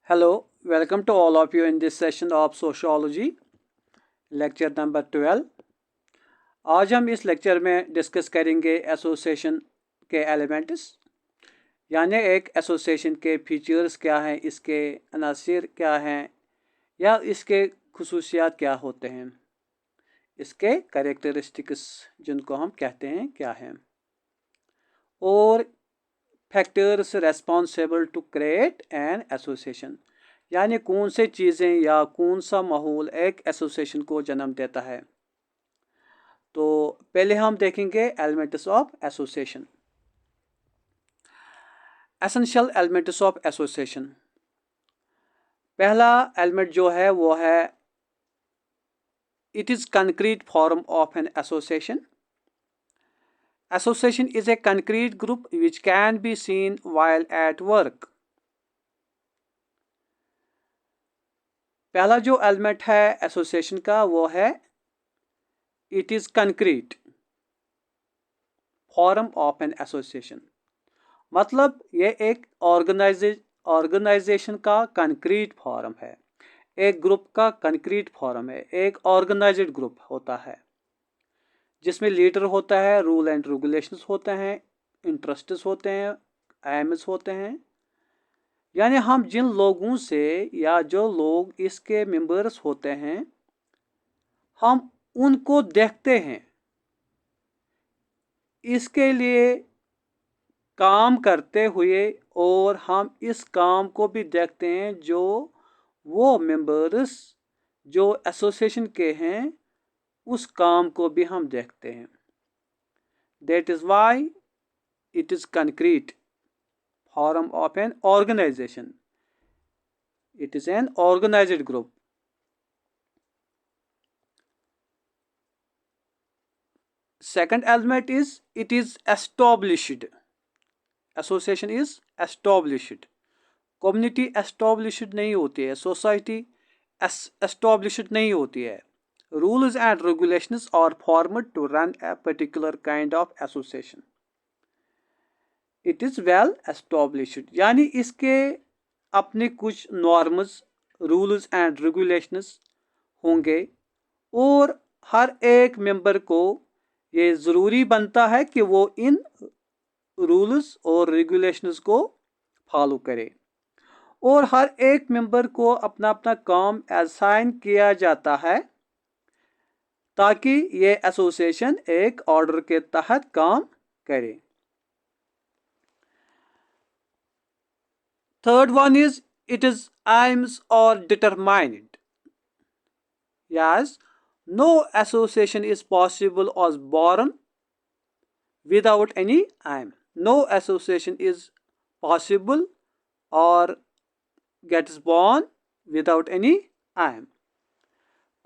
Hello, welcome to all of you in this session of Sociology, lecture number 12। आज हम इस lecture में discuss करेंगे एसोसिएशन के एलिमेंट्स, यानी एक एसोसिएशन के फीचर्स क्या हैं, इसके अनासिर क्या हैं या इसके खुसूसियात क्या होते हैं, इसके कैरेक्टरिस्टिक्स जिनको हम कहते हैं क्या हैं, और factors responsible to create an association, यानी कौन से चीज़ें या कौन सा माहौल एक एसोसिएशन को जन्म देता है। तो पहले हम देखेंगे elements of association. Essential elements of association, पहला एलिमेंट जो है वो है it is concrete form of an association. Association is a concrete group which can be seen while at work. पहला जो एलिमेंट है एसोसिएशन का वो है it is concrete form of an association, मतलब ये एक ऑर्गेनाइजेशन का कंक्रीट फॉर्म है, एक ग्रुप का कंक्रीट फॉर्म है, एक ऑर्गेनाइज्ड ग्रुप होता है जिसमें लीडर होता है, रूल एंड रेगुलेशंस होते हैं, इंटरेस्ट्स होते हैं, एम्स होते हैं। यानी हम जिन लोगों से या जो लोग इसके मेंबर्स होते हैं हम उनको देखते हैं, इसके लिए काम करते हुए, और हम इस काम को भी देखते हैं जो वो मेंबर्स जो एसोसिएशन के हैं उस काम को भी हम देखते हैं। That is why it is concrete form of an organization. It is an organized group. Second element is it is established. Association is established. Community established नहीं होती है, society established नहीं होती है। Rules and regulations are formed to run a particular kind of association. It is well established, यानी इसके अपने कुछ नॉर्म्स, रूल्स एंड रेगुलेशंस होंगे और हर एक मेंबर को ये ज़रूरी बनता है कि वो इन रूल्स और रेगुलेशंस को फॉलो करे, और हर एक मेंबर को अपना अपना काम असाइन किया जाता है ताकि ये एसोसिएशन एक ऑर्डर के तहत काम करे। Third one is it is aims or determined. Yes, no association is possible or born without any aim. No association is possible or gets born without any aim.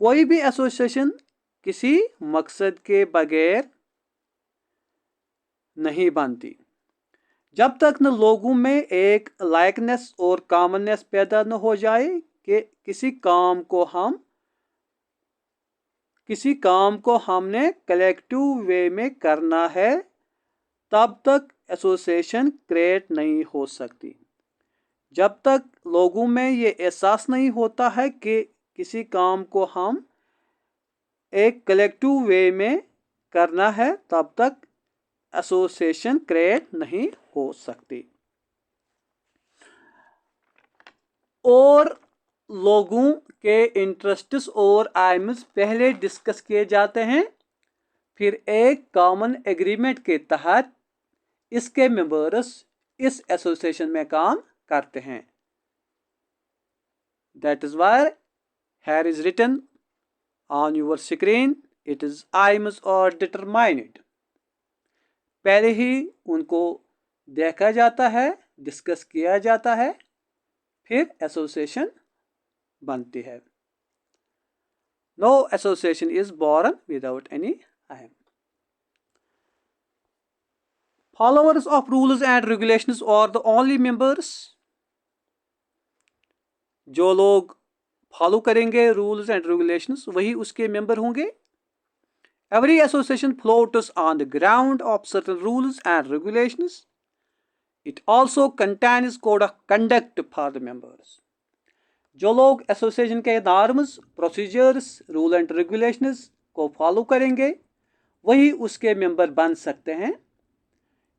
कोई भी एसोसिएशन किसी मकसद के बगैर नहीं बनती जब तक न लोगों में एक लाइकनेस और कॉमननेस पैदा न हो जाए कि किसी काम को हमने कलेक्टिव वे में करना है, तब तक एसोसिएशन क्रिएट नहीं हो सकती। जब तक लोगों में ये एहसास नहीं होता है कि किसी काम को हम एक कलेक्टिव वे में करना है, तब तक एसोसिएशन क्रिएट नहीं हो सकती। और लोगों के इंटरेस्ट्स और एम्स पहले डिस्कस किए जाते हैं, फिर एक कॉमन एग्रीमेंट के तहत इसके मेंबर्स इस एसोसिएशन में काम करते हैं। That is why here is written on your screen, it is aims or determined. पहले ही उनको देखा जाता है, डिस्कस किया जाता है, फिर एसोसिएशन बनती है। No association is born without any aim. Followers of rules and regulations are the only members. जो लोग फॉलो करेंगे रूल्स एंड रेगुलेशंस वही उसके मेंबर होंगे। Every association floats on the ground of certain rules and regulations. It also contains code of conduct for the members. जो लोग association के norms, procedures, rule and regulations को follow करेंगे वही उसके मेंबर बन सकते हैं,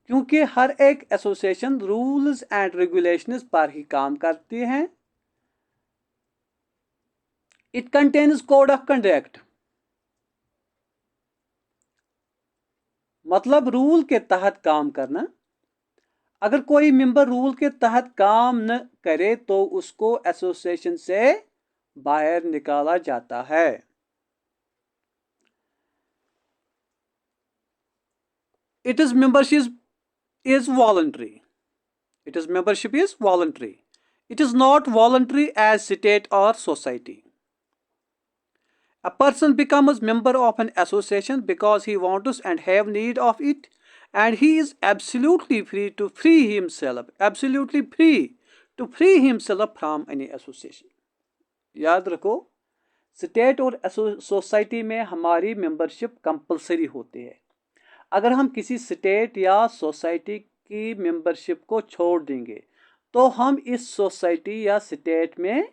क्योंकि हर एक एसोसिएशन रूल्स एंड रेगुलेशंस पर ही काम करती है। It contains code of conduct, मतलब रूल के तहत काम करना। अगर कोई मेंबर रूल के तहत काम न करे तो उसको एसोसिएशन से बाहर निकाला जाता है। It is membership is voluntary. It is membership is voluntary. It is not voluntary as state or society. A person becomes member of an association because he wants and have need of it, and he is absolutely free to free himself from any association. याद रखो, state और society में हमारी membership compulsory होती है। अगर हम किसी स्टेट या सोसाइटी की मेंबरशिप को छोड़ देंगे तो हम इस सोसाइटी या स्टेट में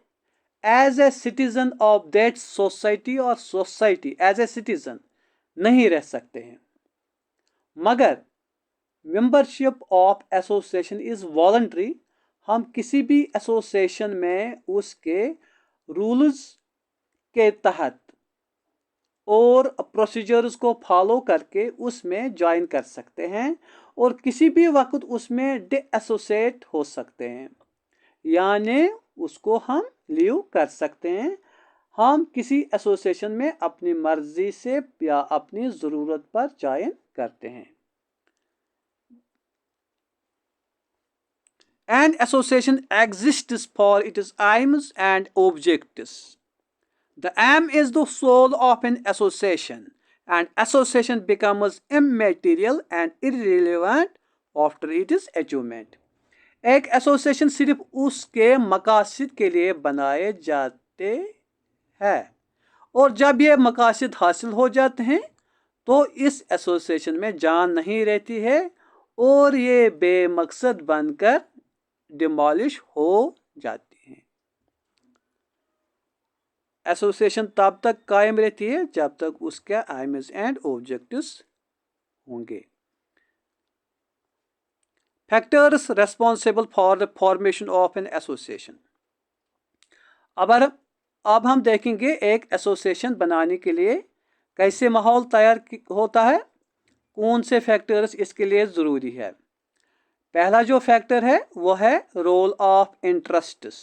as a citizen of that society और सोसाइटी एज ए सिटीजन नहीं रह सकते हैं। मगर membership of association is voluntary. हम किसी भी एसोसिएशन में उसके रूल्स के तहत और प्रोसीजर्स को फॉलो करके उसमें ज्वाइन कर सकते हैं और किसी भी वक्त उसमें डिएसोसिएट हो सकते हैं, यानी उसको हम लीव कर सकते हैं। हम किसी एसोसिएशन में अपनी मर्जी से या अपनी ज़रूरत पर ज्वाइन करते हैं। An association exists for its aims and objectives. The aim is the soul of an association, and association becomes immaterial and irrelevant after its achievement. एक एसोसिएशन सिर्फ उसके मकासद के लिए बनाए जाते हैं और जब ये मकासद हासिल हो जाते हैं तो इस एसोसिएशन में जान नहीं रहती है और ये बेमकसद बनकर डिमोलिश हो जाती है। एसोसिएशन तब तक कायम रहती है जब तक उसके एम्स एंड ऑब्जेक्टिव्स होंगे। Factors responsible for the formation of an association. अब हम देखेंगे एक एसोसिएशन बनाने के लिए कैसे माहौल तैयार होता है, कौन से फैक्टर्स इसके लिए ज़रूरी है। पहला जो फैक्टर है वो है रोल ऑफ इंटरेस्ट्स।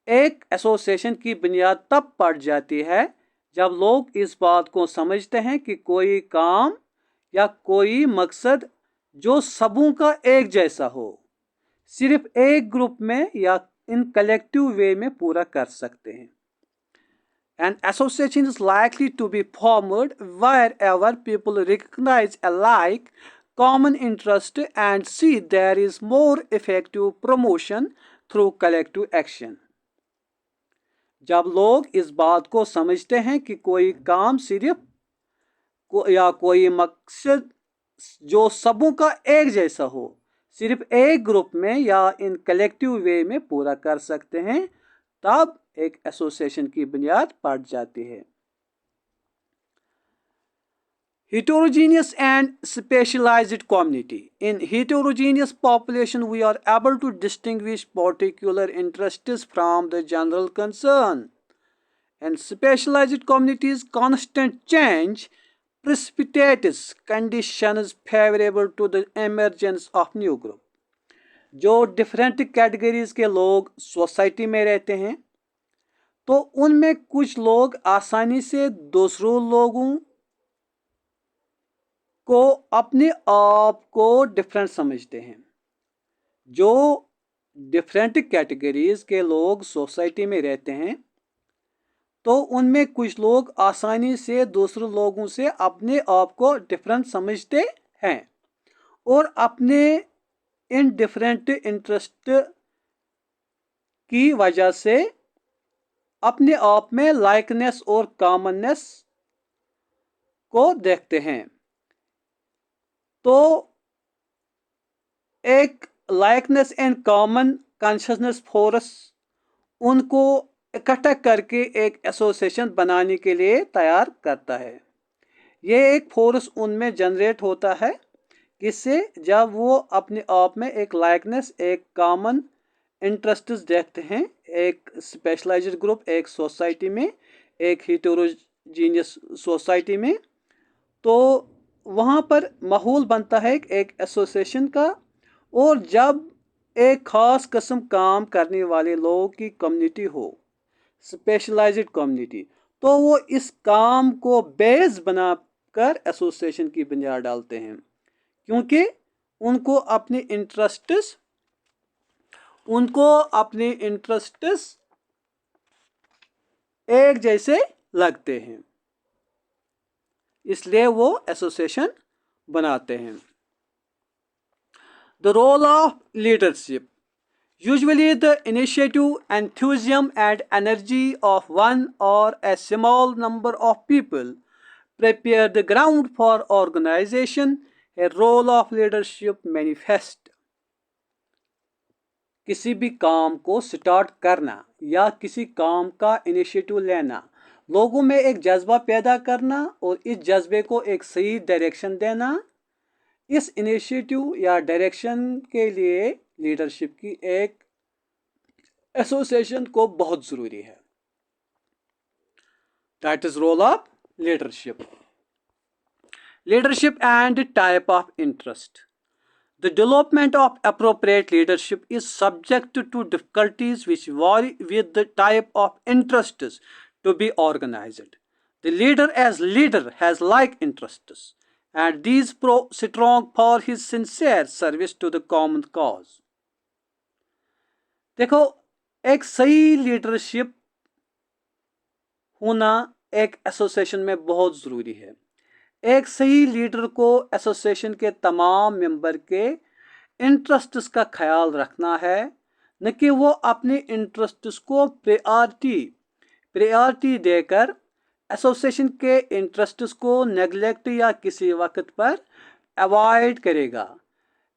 एक एसोसिएशन की बुनियाद तब पड़ जाती है जब लोग इस बात को समझते हैं कि कोई काम या कोई मकसद जो सबों का एक जैसा हो सिर्फ एक ग्रुप में या इन कलेक्टिव वे में पूरा कर सकते हैं। An association is likely to be formed wherever people recognize alike common interest and see there is more effective promotion through collective action. जब लोग इस बात को समझते हैं कि कोई काम सिर्फ या कोई मकसद जो सबों का एक जैसा हो सिर्फ एक ग्रुप में या इन कलेक्टिव वे में पूरा कर सकते हैं, तब एक एसोसिएशन की बुनियाद पड़ जाती है। Heterogeneous and specialized community. In heterogeneous population, we are able to distinguish particular interests from the general concern. In specialized communities, constant change precipitates conditions favorable to the emergence of new group. जो different categories के लोग society में रहते हैं तो उनमें कुछ लोग आसानी से दूसरों लोगों को अपने आप को डिफरेंट समझते हैं। जो डिफरेंट कैटेगरीज के लोग सोसाइटी में रहते हैं तो उनमें कुछ लोग आसानी से दूसरों लोगों से अपने आप को डिफरेंट समझते हैं और अपने इन डिफरेंट इंटरेस्ट की वजह से अपने आप में लाइकनेस और कॉमननेस को देखते हैं। तो एक likeness and common consciousness force उनको इकट्ठा करके एक एसोसिएशन बनाने के लिए तैयार करता है। ये एक फोर्स उनमें जनरेट होता है, किससे? जब वो अपने आप में एक लाइकनेस, एक कॉमन इंटरेस्ट्स देखते हैं, एक स्पेशलाइज्ड ग्रुप एक सोसाइटी में, एक हिटेरोजीनियस सोसाइटी में, तो वहाँ पर माहौल बनता है एक एसोसिएशन का। और जब एक ख़ास किस्म काम करने वाले लोगों की कम्युनिटी हो, स्पेशलाइज्ड कम्युनिटी, तो वो इस काम को बेस बनाकर एसोसिएशन की बुनियाद डालते हैं, क्योंकि उनको अपने इंटरेस्ट्स एक जैसे लगते हैं, इसलिए वो एसोसिएशन बनाते हैं। The role of leadership. Usually the initiative, enthusiasm and energy of one or a small number of people prepare the ground for organization. A role of leadership manifest. किसी भी काम को स्टार्ट करना या किसी काम का इनिशिएटिव लेना, लोगों में एक जज्बा पैदा करना और इस जज्बे को एक सही डायरेक्शन देना, इस इनिशिएटिव या डायरेक्शन के लिए लीडरशिप की एक एसोसिएशन को बहुत ज़रूरी है। That is role of leadership. Leadership and type of interest. The development of appropriate leadership is subject to difficulties which vary with the type of interests to be organized. The leader as leader has like interests, and these strong for his sincere service to the common cause. देखो, एक सही leadership होना एक association में बहुत ज़रूरी है। एक सही लीडर को एसोसिएशन के तमाम मेंबर के इंटरेस्ट्स का ख्याल रखना है, न कि वो अपने इंटरेस्ट्स को प्रायोरिटी देकर एसोसिएशन के इंटरेस्ट्स को नेगलेक्ट या किसी वक्त पर अवॉइड करेगा।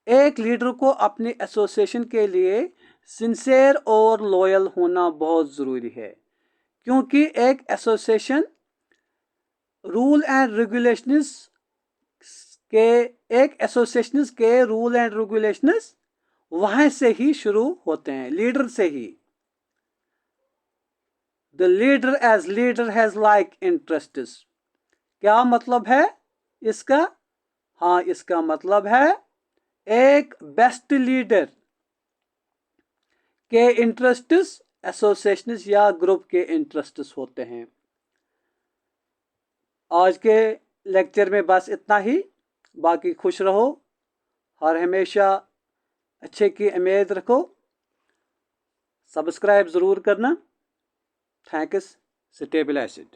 एक लीडर को अपने एसोसिएशन के लिए सिंसियर और लॉयल होना बहुत ज़रूरी है, क्योंकि एक एसोसिएशन रूल एंड रेगुलेशंस के रूल एंड रेगुलेशंस वहाँ से ही शुरू होते हैं, लीडर से ही। The leader as leader has like interests. क्या मतलब है इसका? हाँ, इसका मतलब है एक बेस्ट लीडर के इंटरेस्ट्स एसोसिएशंस या ग्रुप के इंटरेस्ट्स होते हैं। आज के लेक्चर में बस इतना ही। बाकी खुश रहो और हमेशा अच्छे की उम्मीद रखो। सब्सक्राइब ज़रूर करना। थैंक्स। Stay blessed.